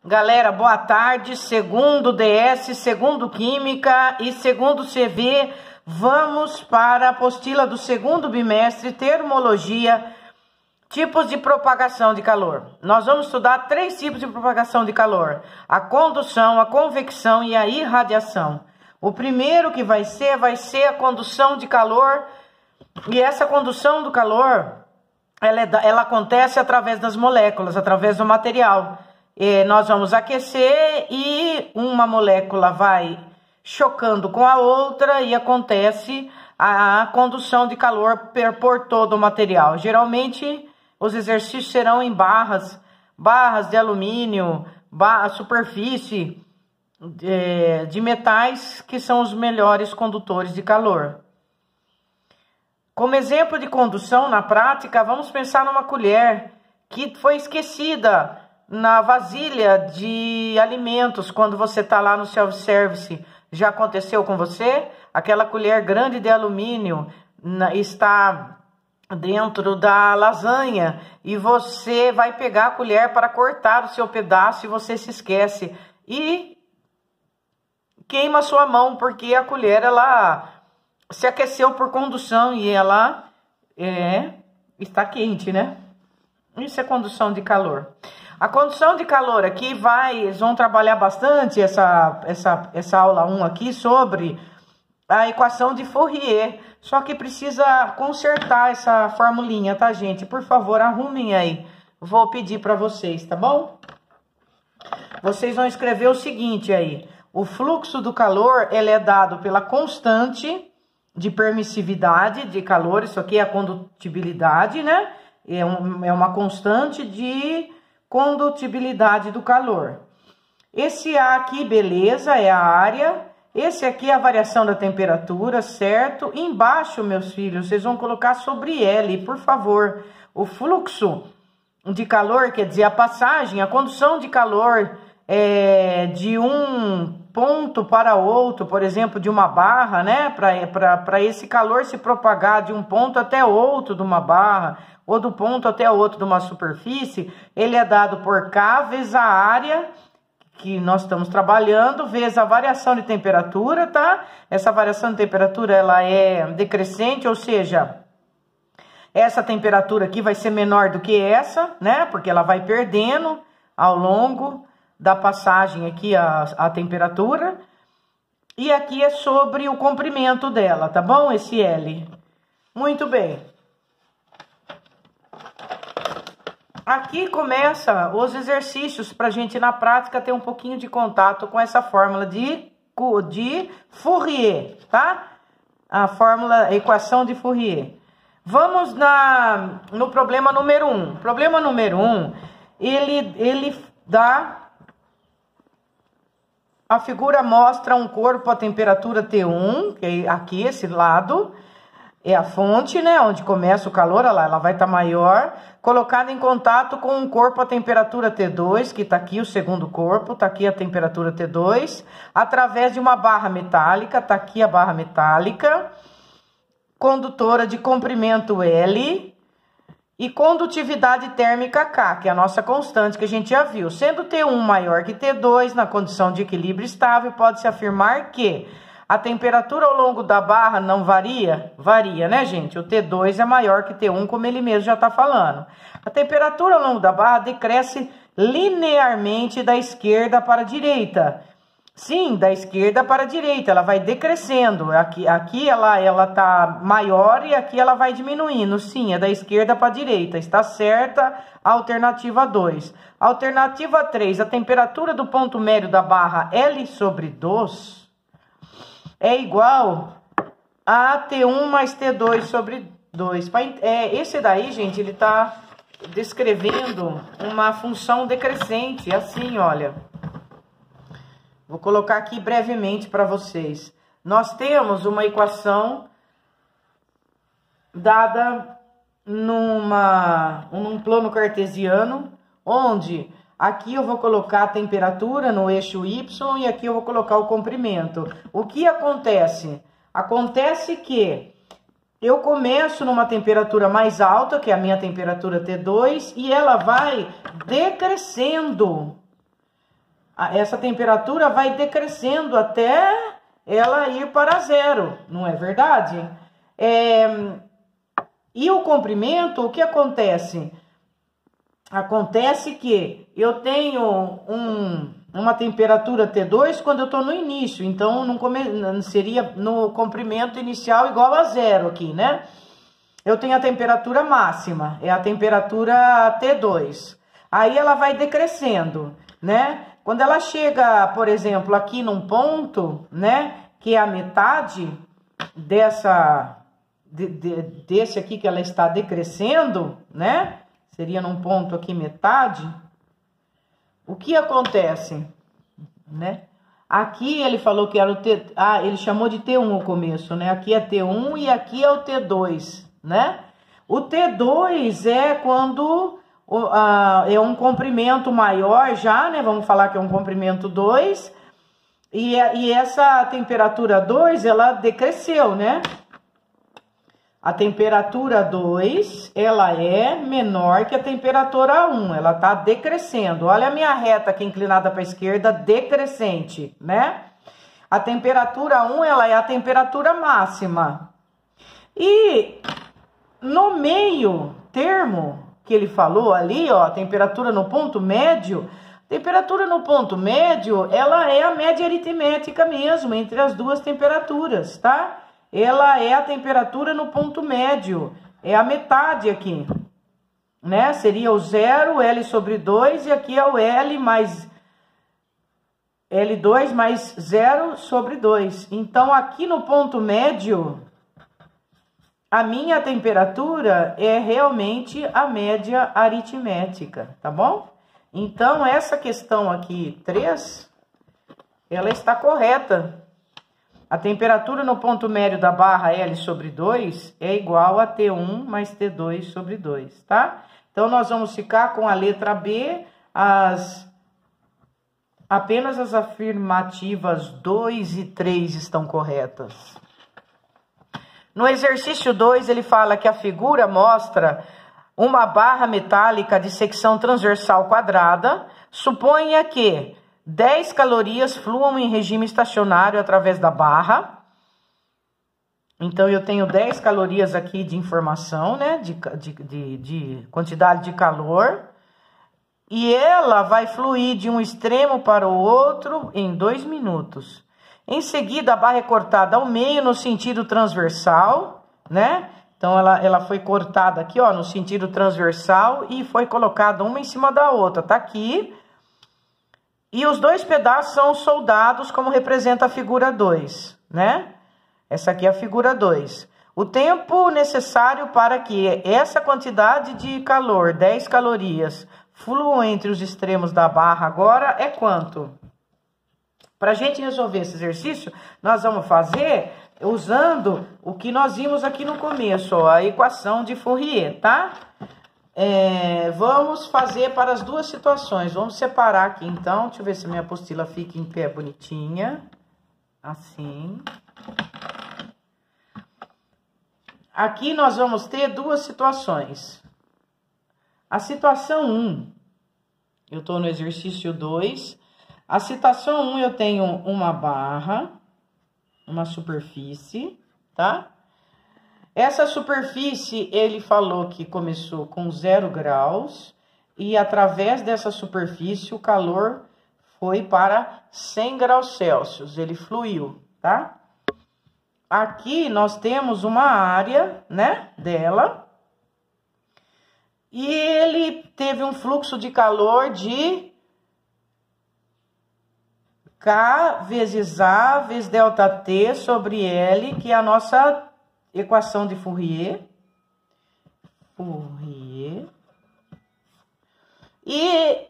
Galera, boa tarde. Segundo DS, segundo Química e segundo CV, vamos para a apostila do segundo bimestre, Termologia, tipos de propagação de calor. Nós vamos estudar 3 tipos de propagação de calor: a condução, a convecção e a irradiação. O primeiro que vai ser a condução de calor, e essa condução do calor, ela acontece através das moléculas, através do material. Nós vamos aquecer e uma molécula vai chocando com a outra e acontece a condução de calor por todo o material. Geralmente os exercícios serão em barras de alumínio, superfície de metais, que são os melhores condutores de calor. Como exemplo de condução na prática, vamos pensar numa colher que foi esquecida na vasilha de alimentos quando você está lá no self-service. Já aconteceu com você? Aquela colher grande de alumínio está dentro da lasanha e você vai pegar a colher para cortar o seu pedaço e você se esquece e queima a sua mão, porque a colher ela se aqueceu por condução e ela está quente, né? Isso é condução de calor. A condução de calor aqui eles vão trabalhar bastante essa aula 1 aqui sobre a equação de Fourier. Só que precisa consertar essa formulinha, tá, gente? Por favor, arrumem aí. Vou pedir para vocês, tá bom? Vocês vão escrever o seguinte aí: o fluxo do calor, ele é dado pela constante de permissividade de calor. Isso aqui é a condutibilidade, né? É uma constante de condutibilidade do calor. Esse A aqui, beleza, é a área. Esse aqui é a variação da temperatura, certo? Embaixo, meus filhos, vocês vão colocar sobre L, por favor. O fluxo de calor, quer dizer, a passagem, a condução de calor de um ponto para outro, por exemplo, de uma barra, né? Para esse calor se propagar de um ponto até outro de uma barra, ou do ponto até outro de uma superfície, ele é dado por K vezes a área que nós estamos trabalhando, vezes a variação de temperatura, tá? Essa variação de temperatura, ela é decrescente, ou seja, essa temperatura aqui vai ser menor do que essa, né? Porque ela vai perdendo ao longo da passagem aqui a temperatura. E aqui é sobre o comprimento dela, tá bom? Esse L. Muito bem. Aqui começa os exercícios para a gente, na prática, ter um pouquinho de contato com essa fórmula de Fourier, tá? A equação de Fourier. Vamos no problema número 1. Problema número 1, ele dá... A figura mostra um corpo a temperatura T1, que é aqui, esse lado... É a fonte, né? Onde começa o calor, olha lá, ela vai estar maior, colocada em contato com um corpo a temperatura T2, que está aqui o segundo corpo, está aqui a temperatura T2, através de uma barra metálica, está aqui a barra metálica, condutora de comprimento L e condutividade térmica K, que é a nossa constante que a gente já viu. Sendo T1 maior que T2, na condição de equilíbrio estável, pode-se afirmar que a temperatura ao longo da barra não varia? Varia, né, gente? O T2 é maior que T1, como ele mesmo já está falando. A temperatura ao longo da barra decresce linearmente da esquerda para a direita. Sim, da esquerda para a direita, ela vai decrescendo. Aqui ela está maior e aqui ela vai diminuindo. Sim, é da esquerda para a direita. Está certa a alternativa 2. Alternativa 3, a temperatura do ponto médio da barra L sobre 2... é igual a T1 mais T2 sobre 2. Esse daí, gente, ele está descrevendo uma função decrescente, assim, olha. Vou colocar aqui brevemente para vocês. Nós temos uma equação dada num plano cartesiano, onde... aqui eu vou colocar a temperatura no eixo Y e aqui eu vou colocar o comprimento. O que acontece? Acontece que eu começo numa temperatura mais alta, que é a minha temperatura T2, e ela vai decrescendo essa temperatura vai decrescendo até ela ir para zero, não é verdade? E o comprimento, o que acontece? Acontece que eu tenho uma temperatura T2 quando eu estou no início, então não seria no comprimento inicial igual a zero aqui, né? Eu tenho a temperatura máxima, é a temperatura T2. Aí ela vai decrescendo, né? Quando ela chega, por exemplo, aqui num ponto, né? Que é a metade desse aqui que ela está decrescendo, né? Seria num ponto aqui metade. O que acontece, né? Aqui ele falou que era o T... ele chamou de T1 o começo, né? Aqui é T1 e aqui é o T2, né? O T2 é quando é um comprimento maior já, né? Vamos falar que é um comprimento 2. E essa temperatura 2, ela decresceu, né? A temperatura 2, ela é menor que a temperatura 1, ela tá decrescendo. Olha a minha reta aqui inclinada para a esquerda, decrescente, né? A temperatura 1, ela é a temperatura máxima. E no meio termo que ele falou ali, ó, a temperatura no ponto médio, temperatura no ponto médio, ela é a média aritmética mesmo, entre as duas temperaturas, tá? Ela é a temperatura no ponto médio, é a metade aqui, né? Seria o zero, L sobre 2, e aqui é o L mais L2 mais 0 sobre 2. Então, aqui no ponto médio, a minha temperatura é realmente a média aritmética, tá bom? Então, essa questão aqui, 3, ela está correta. A temperatura no ponto médio da barra L sobre 2 é igual a T1 mais T2 sobre 2, tá? Então, nós vamos ficar com a letra B, apenas as afirmativas 2 e 3 estão corretas. No exercício 2, ele fala que a figura mostra uma barra metálica de secção transversal quadrada. Suponha que 10 calorias fluam em regime estacionário através da barra. Então, eu tenho 10 calorias aqui de informação, né? De quantidade de calor. E ela vai fluir de um extremo para o outro em 2 minutos. Em seguida, a barra é cortada ao meio no sentido transversal, né? Então, ela foi cortada aqui, ó, no sentido transversal e foi colocada uma em cima da outra. Tá aqui. E os 2 pedaços são soldados, como representa a figura 2, né? Essa aqui é a figura 2. O tempo necessário para que essa quantidade de calor, 10 calorias, flua entre os extremos da barra agora é quanto? Para a gente resolver esse exercício, nós vamos fazer usando o que nós vimos aqui no começo, ó, a equação de Fourier, tá? Vamos fazer para as duas situações. Vamos separar aqui, então. Deixa eu ver se a minha apostila fica em pé bonitinha. Assim. Aqui nós vamos ter duas situações. A situação 1, eu estou no exercício 2. A situação 1, eu tenho uma barra, uma superfície, tá? Essa superfície, ele falou que começou com 0 graus e através dessa superfície o calor foi para 100 graus Celsius, ele fluiu, tá? Aqui nós temos uma área, né, dela, e ele teve um fluxo de calor de K vezes A vezes delta T sobre L, que é a nossa equação de Fourier. E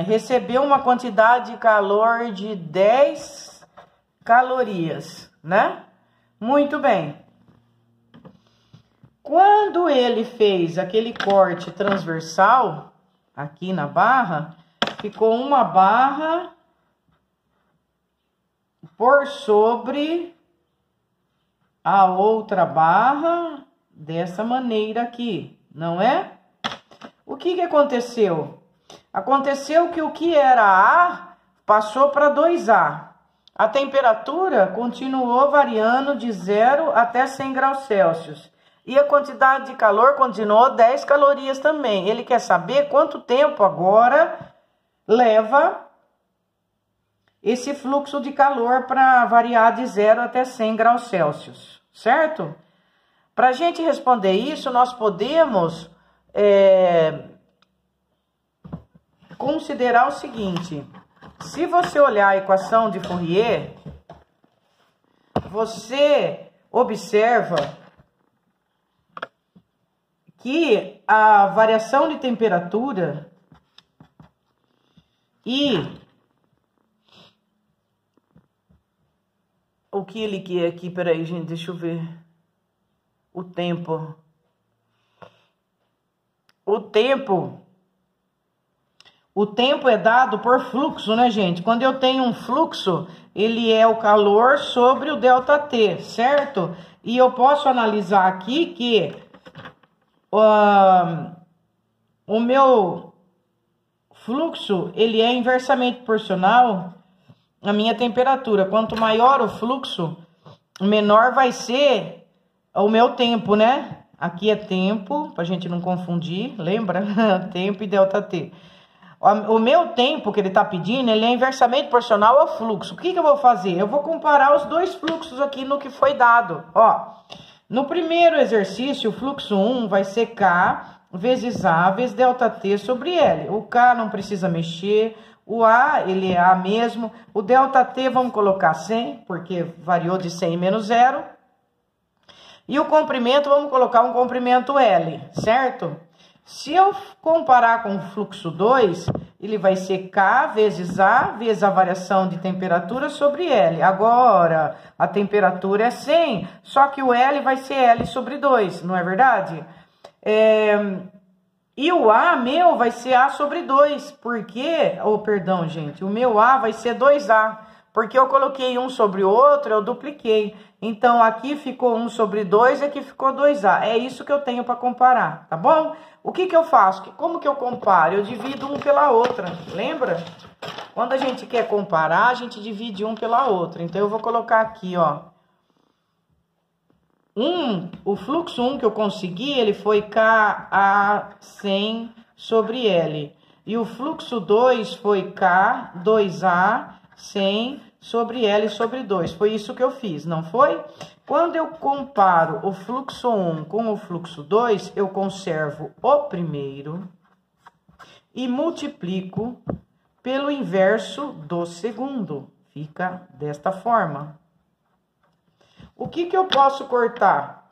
recebeu uma quantidade de calor de 10 calorias, né? Muito bem. Quando ele fez aquele corte transversal aqui na barra, ficou uma barra por sobre a outra barra dessa maneira aqui, não é? O que aconteceu? Aconteceu que o que era A passou para 2A. A temperatura continuou variando de 0 até 100 graus Celsius. E a quantidade de calor continuou 10 calorias também. Ele quer saber quanto tempo agora leva esse fluxo de calor para variar de 0 até 100 graus Celsius, certo? Para a gente responder isso, nós podemos considerar o seguinte: se você olhar a equação de Fourier, você observa que a variação de temperatura e o que ele quer aqui, peraí, gente, deixa eu ver. O tempo. O tempo é dado por fluxo, né, gente? Quando eu tenho um fluxo, ele é o calor sobre o ΔT, certo? E eu posso analisar aqui que o meu fluxo, ele é inversamente proporcional à minha temperatura. Quanto maior o fluxo, menor vai ser o meu tempo, né? Aqui é tempo, pra gente não confundir, lembra? Tempo e ΔT. O meu tempo que ele tá pedindo, ele é inversamente proporcional ao fluxo. O que que eu vou fazer? Eu vou comparar os dois fluxos aqui no que foi dado. Ó, no primeiro exercício, o fluxo 1 vai ser K vezes A vezes ΔT sobre L. O K não precisa mexer, o A, ele é A mesmo. O ΔT vamos colocar 100, porque variou de 100 menos 0. E o comprimento, vamos colocar um comprimento L, certo? Se eu comparar com o fluxo 2, ele vai ser K vezes A variação de temperatura sobre L. Agora, a temperatura é 100, só que o L vai ser L sobre 2, não é verdade? E o A meu vai ser A sobre 2, porque... perdão, gente, o meu A vai ser 2A, porque eu coloquei um sobre o outro, eu dupliquei. Então, aqui ficou 1 sobre 2 e aqui ficou 2A. É isso que eu tenho para comparar, tá bom? O que que eu faço? Como que eu comparo? Eu divido um pela outra, lembra? Quando a gente quer comparar, a gente divide um pela outra. Então, eu vou colocar aqui, ó. O fluxo 1 que eu consegui, ele foi KA 100 sobre L. E o fluxo 2 foi K 2A 100 sobre L sobre 2. Foi isso que eu fiz, não foi? Quando eu comparo o fluxo 1 com o fluxo 2, eu conservo o primeiro e multiplico pelo inverso do segundo. Fica desta forma. O que que eu posso cortar?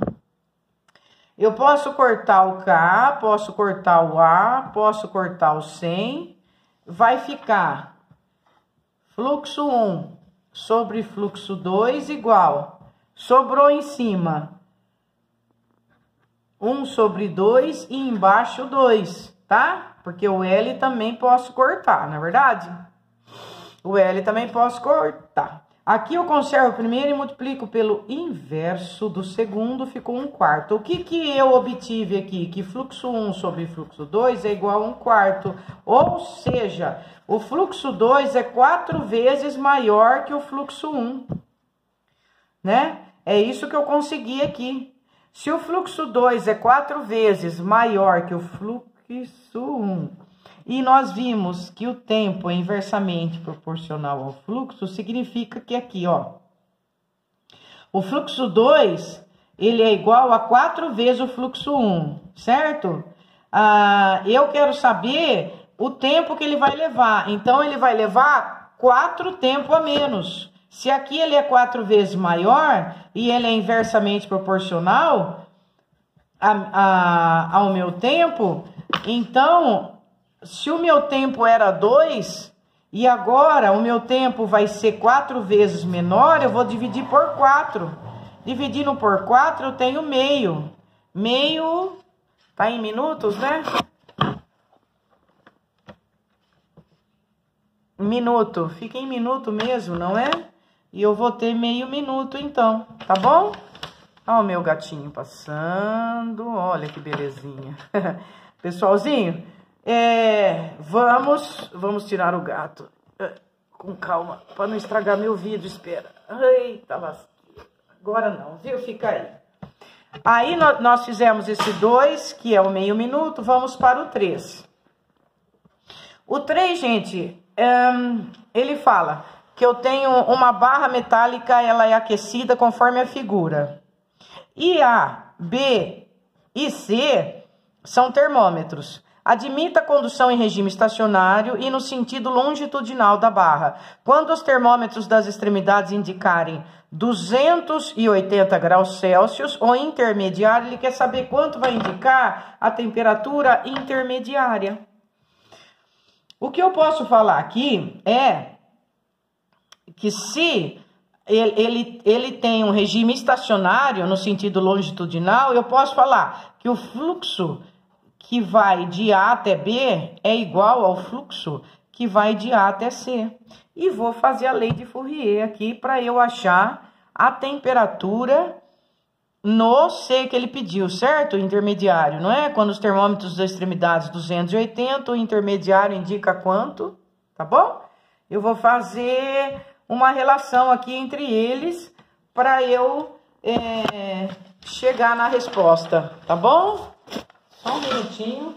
Eu posso cortar o K, posso cortar o A, posso cortar o 100. Vai ficar fluxo 1 sobre fluxo 2 igual. Sobrou em cima 1 sobre 2 e embaixo 2, tá? Porque o L também posso cortar, não é verdade? O L também posso cortar. Aqui eu conservo o primeiro e multiplico pelo inverso do segundo, ficou 1/4. O que que eu obtive aqui? Que fluxo 1 sobre fluxo 2 é igual a 1/4. Ou seja, o fluxo 2 é 4 vezes maior que o fluxo 1, né? É isso que eu consegui aqui. Se o fluxo 2 é 4 vezes maior que o fluxo 1, e nós vimos que o tempo é inversamente proporcional ao fluxo, significa que aqui, ó, o fluxo 2, ele é igual a 4 vezes o fluxo 1, certo? Eu quero saber o tempo que ele vai levar. Então, ele vai levar 4 tempo a menos. Se aqui ele é 4 vezes maior e ele é inversamente proporcional ao meu tempo, então, se o meu tempo era 2 e agora o meu tempo vai ser 4 vezes menor, eu vou dividir por 4. Dividindo por 4, eu tenho meio. Meio, tá em minutos, né? Minuto, fica em minuto mesmo, não é? E eu vou ter meio minuto, então, tá bom? Ó o meu gatinho passando, olha que belezinha. Pessoalzinho, Vamos tirar o gato. Com calma, para não estragar meu vídeo, espera. Eita, lasqueira. Agora não, viu? Fica aí. Aí nós fizemos esse 2, que é o meio minuto, vamos para o 3. O 3, gente, ele fala que eu tenho uma barra metálica, ela é aquecida conforme a figura. E A, B e C são termômetros. Admita a condução em regime estacionário e no sentido longitudinal da barra. Quando os termômetros das extremidades indicarem 280 graus Celsius ou intermediário, ele quer saber quanto vai indicar a temperatura intermediária. O que eu posso falar aqui é que se ele tem um regime estacionário no sentido longitudinal, eu posso falar que o fluxo que vai de A até B é igual ao fluxo que vai de A até C. E vou fazer a lei de Fourier aqui para eu achar a temperatura no C que ele pediu, certo? Intermediário, não é? Quando os termômetros das extremidades 280, o intermediário indica quanto, tá bom? Eu vou fazer uma relação aqui entre eles para eu chegar na resposta, tá bom? Só um minutinho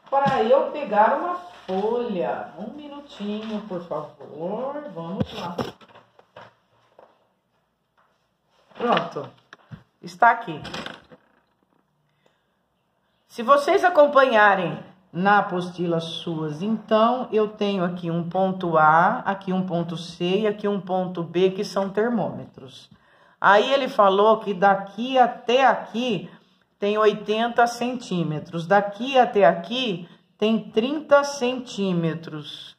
para eu pegar uma folha. Um minutinho, por favor. Vamos lá. Pronto. Está aqui. Se vocês acompanharem na apostila suas, então eu tenho aqui um ponto A, aqui um ponto C e aqui um ponto B, que são termômetros. Aí ele falou que daqui até aqui tem 80 centímetros. Daqui até aqui tem 30 centímetros.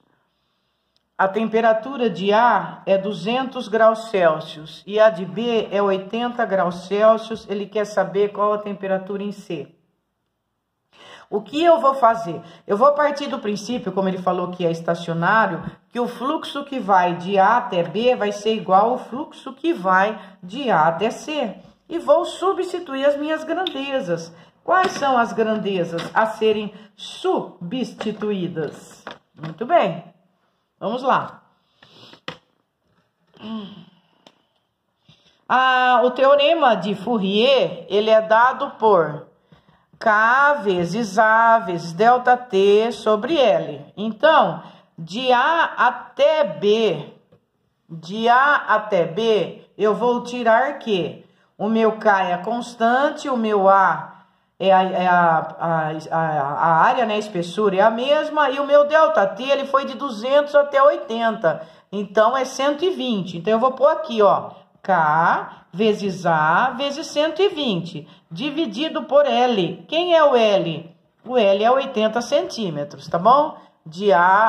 A temperatura de A é 200 graus Celsius e a de B é 80 graus Celsius. Ele quer saber qual a temperatura em C. O que eu vou fazer? Eu vou partir do princípio, como ele falou que é estacionário, que o fluxo que vai de A até B vai ser igual ao fluxo que vai de A até C. E vou substituir as minhas grandezas. Quais são as grandezas a serem substituídas? Muito bem. Vamos lá. O teorema de Fourier, ele é dado por K vezes A vezes delta T sobre L. Então, de A até B, eu vou tirar que o meu K é a constante, o meu A é a área, né, a espessura é a mesma, e o meu delta T, ele foi de 200 até 80, então é 120. Então, eu vou pôr aqui, ó, K vezes A vezes 120, dividido por L. Quem é o L? O L é 80 centímetros, tá bom? De A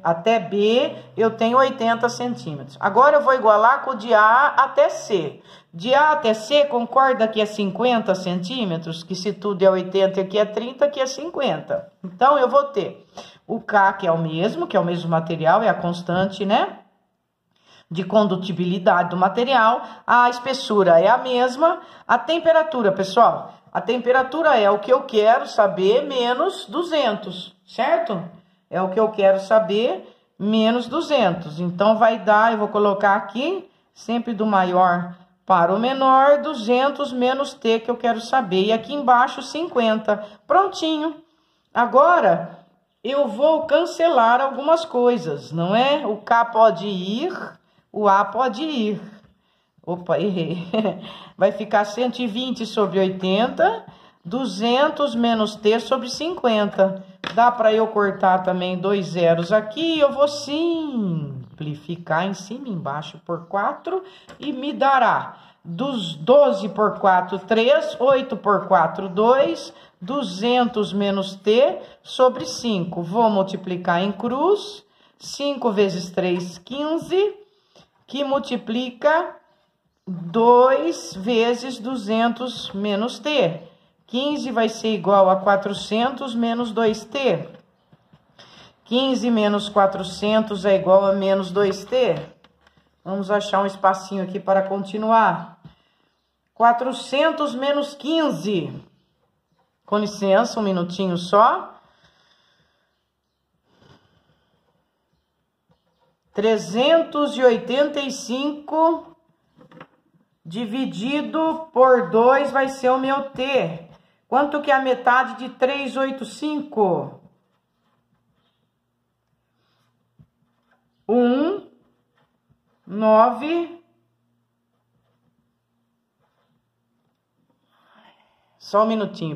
até B, eu tenho 80 centímetros. Agora, eu vou igualar com o de A até C. De A até C, concorda que é 50 centímetros? Que se tudo é 80 e aqui é 30, aqui é 50. Então, eu vou ter o K, que é o mesmo material, é a constante, né? De condutibilidade do material. A espessura é a mesma. A temperatura, pessoal, a temperatura é o que eu quero saber menos 200, certo? É o que eu quero saber menos 200. Então, vai dar, eu vou colocar aqui, sempre do maior para o menor, 200 menos T, que eu quero saber. E aqui embaixo, 50. Prontinho. Agora, eu vou cancelar algumas coisas, não é? O K pode ir, o A pode ir. Opa, errei. Vai ficar 120 sobre 80, 200 menos T sobre 50. Dá para eu cortar também 2 zeros aqui. Eu vou simplificar em cima e embaixo por 4 e me dará 12 por 4, 3, 8 por 4, 2, 200 menos T sobre 5. Vou multiplicar em cruz. 5 vezes 3, 15, que multiplica 2 vezes 200 menos T. 15 vai ser igual a 400 menos 2T. 15 menos 400 é igual a menos 2T. Vamos achar um espacinho aqui para continuar. 400 menos 15. Com licença, um minutinho só. 385 dividido por 2 vai ser o meu T. Quanto que é a metade de 385? 1, 9. Só um minutinho.